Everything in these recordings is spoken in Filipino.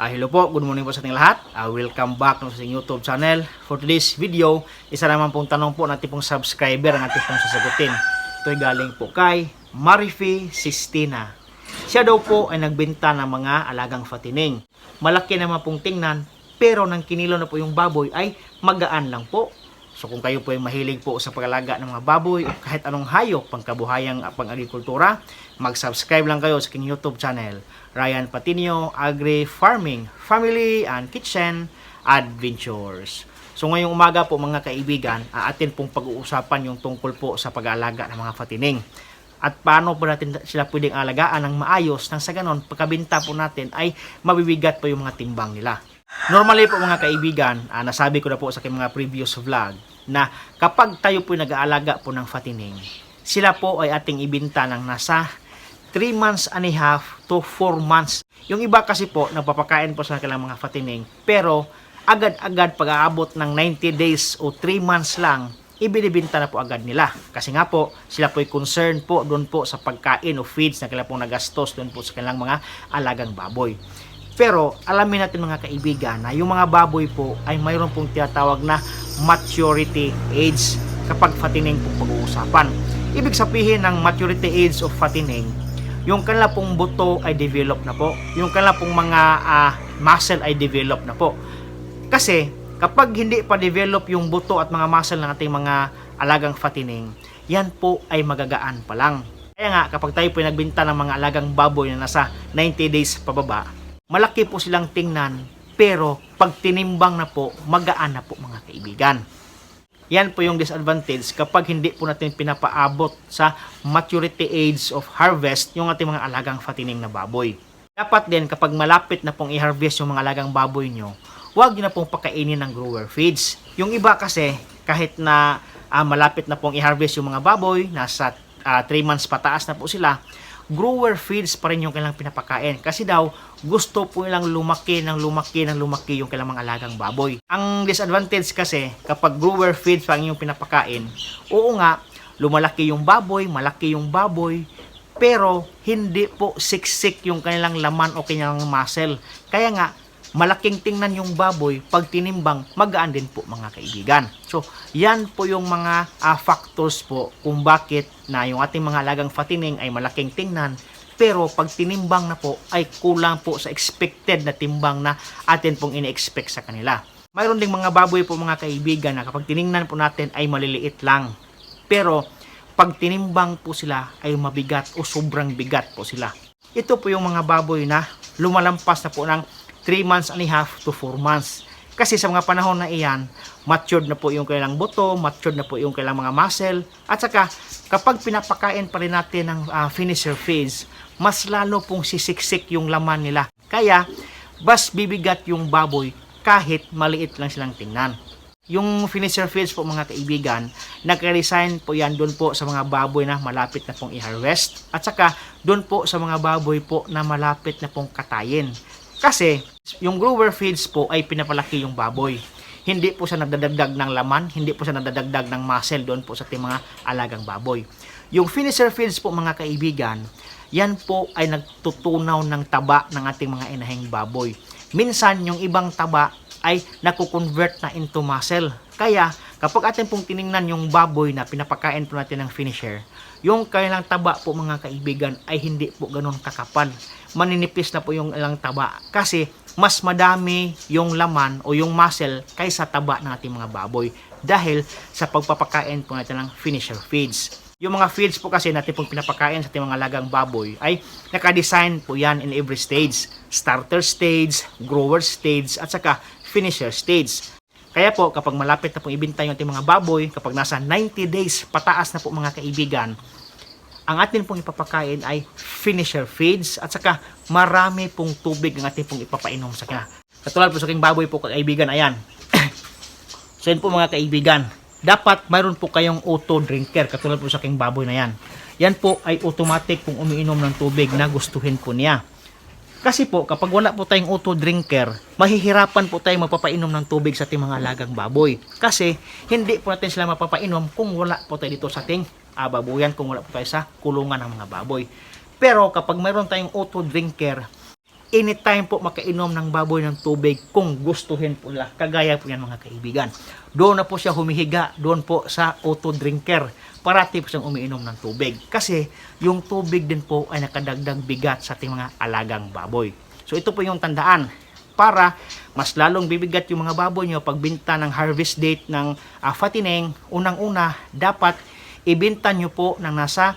Hello po, good morning po sa ating lahat. Welcome back sa ating YouTube channel. For today's video, isa naman pong tanong po natin pong subscriber ang ating pong sasagutin. Ito ay galing po kay Marife Sistina. Siya daw po ay nagbenta ng mga alagang fatining. Malaki naman pong tingnan, pero nang kinilo na po yung baboy ay magaan lang po. So kung kayo po ay mahilig po sa pag-alaga ng mga baboy o kahit anong hayop pangkabuhayang pang-agrikultura, mag-subscribe lang kayo sa aking YouTube channel, Ryan Patinio Agri Farming, Family and Kitchen Adventures. So ngayong umaga po mga kaibigan, atin pong pag-uusapan yung tungkol po sa pag-aalaga ng mga fatining. At paano po natin sila pwedeng alagaan ng maayos nang sa ganon, pagkabinta po natin ay mabibigat po yung mga timbang nila. Normally po mga kaibigan, nasabi ko na po sa aking mga previous vlog na kapag tayo po nag-aalaga po ng fatining, sila po ay ating ibinta ng nasa 3 months and a half to 4 months. Yung iba kasi po, nagpapakain po sa kanilang mga fatining, pero agad-agad pag-aabot ng 90 days o 3 months lang, ibinibinta na po agad nila. Kasi nga po, sila po ay concerned po doon po sa pagkain o feeds na kailangan pong nagastos doon po sa kanilang mga alagang baboy. Pero alamin natin mga kaibigan na yung mga baboy po ay mayroon pong tinatawag na maturity age kapag fatining pong pag-uusapan. Ibig sabihin ng maturity age of fatining, yung kanila pong buto ay develop na po. Yung kanila pong mga muscle ay develop na po. Kasi kapag hindi pa develop yung buto at mga muscle ng ating mga alagang fatining, yan po ay magagaan pa lang. Kaya nga kapag tayo po nagbenta ng mga alagang baboy na nasa 90 days pababa, malaki po silang tingnan, pero pag tinimbang na po, magaan na po mga kaibigan. Yan po yung disadvantage kapag hindi po natin pinapaabot sa maturity age of harvest yung ating mga alagang fatining na baboy. Dapat din kapag malapit na pong i-harvest yung mga alagang baboy nyo, huwag nyo na pong pakainin ng grower feeds. Yung iba kasi, kahit na malapit na pong i-harvest yung mga baboy, nasa 3 months pataas na po sila, grower feeds pa rin yung kailang pinapakain. Kasi daw, gusto po nilang lumaki yung kailang mga alagang baboy. Ang disadvantage kasi, kapag grower feeds pa yung pinapakain, oo nga, lumalaki yung baboy, malaki yung baboy, pero hindi po siksik yung kanilang laman o kanilang muscle. Kaya nga, malaking tingnan yung baboy, pag tinimbang, magaan din po mga kaibigan. So, yan po yung mga factors po kung bakit na yung ating mga alagang fatining ay malaking tingnan, pero pag tinimbang na po ay kulang po sa expected na timbang na atin pong ini-expect sa kanila. Mayroon ding mga baboy po mga kaibigan na kapag tiningnan po natin ay maliliit lang, pero pag tinimbang po sila ay mabigat o sobrang bigat po sila. Ito po yung mga baboy na lumalampas na po ng 3 months and a half to 4 months. Kasi sa mga panahon na iyan, matured na po yung kailang buto, matured na po yung kailang mga muscle, at saka kapag pinapakain pa rin natin ng finisher feeds, mas lalo pong sisiksik yung laman nila. Kaya, bas bibigat yung baboy kahit maliit lang silang tingnan. Yung finisher feeds po mga kaibigan, nag-resign po yan doon po sa mga baboy na malapit na pong i-harvest, at saka doon po sa mga baboy po na malapit na pong katayin. Kasi, yung grower feeds po ay pinapalaki yung baboy. Hindi po siya nadadagdag ng laman, hindi po siya nadadagdag ng muscle doon po sa ating mga alagang baboy. Yung finisher feeds po mga kaibigan, yan po ay nagtutunaw ng taba ng ating mga inahing baboy. Minsan, yung ibang taba ay nakukonvert na into muscle. Kaya, kapag atin pong tiningnan yung baboy na pinapakain po natin ng finisher, yung kailang taba po mga kaibigan ay hindi po ganun kakapal. Maninipis na po yung ilang taba kasi mas madami yung laman o yung muscle kaysa taba ng ating mga baboy dahil sa pagpapakain po natin ng finisher feeds. Yung mga feeds po kasi natin pong pinapakain sa ating mga alagang baboy ay nakadesign po yan in every stage. Starter stage, grower stage, at saka finisher stage. Kaya po kapag malapit na pong ibinta yung ating mga baboy, kapag nasa 90 days pataas na po mga kaibigan, ang atin pong ipapakain ay finisher feeds at saka marami pong tubig ang atin pong ipapainom sa kanya. Katulad po sa aking baboy po kaibigan, ayan. So yun po mga kaibigan, dapat mayroon po kayong auto drinker katulad po sa aking baboy na yan. Yan po ay automatic pong umiinom ng tubig na gustuhin po niya. Kasi po kapag wala po tayong auto drinker, mahihirapan po tayong magpapainom ng tubig sa ating mga alagang baboy. Kasi hindi po natin sila mapapainom kung wala po tayo dito sa ating babuyan, kung wala po tayo sa kulungan ng mga baboy. Pero kapag mayroon tayong auto drinker, anytime po makainom ng baboy ng tubig kung gustuhin po nila. Kagaya po yan mga kaibigan. Doon na po siya humihiga, doon po sa auto drinker. Parati po siyang umiinom ng tubig. Kasi yung tubig din po ay nakadagdag bigat sa ating mga alagang baboy. So ito po yung tandaan para mas lalong bibigat yung mga baboy nyo pagbinta ng harvest date ng fattening. Unang-una, dapat ibinta nyo po ng nasa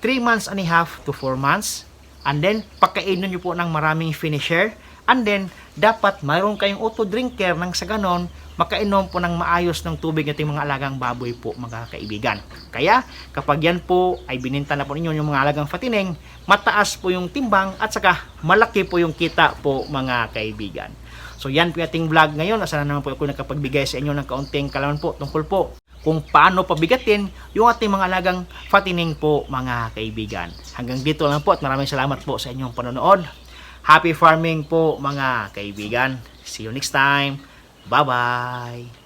3 months and a half to 4 months. And then, pagkainom nyo po ng maraming finisher. And then, dapat mayroon kayong auto drinker nang sa ganon, makainom po ng maayos ng tubig nating mga alagang baboy po mga kaibigan. Kaya, kapag yan po ay bininta na po ninyo yung mga alagang fattening, mataas po yung timbang at saka malaki po yung kita po mga kaibigan. So, yan po yung ating vlog ngayon. Sana naman po ako nakapagbigay sa inyo ng kaunting kalaman po tungkol po kung paano pabigatin yung ating mga alagang fattening po mga kaibigan. Hanggang dito lang po at maraming salamat po sa inyong panonood. Happy farming po mga kaibigan. See you next time. Bye-bye.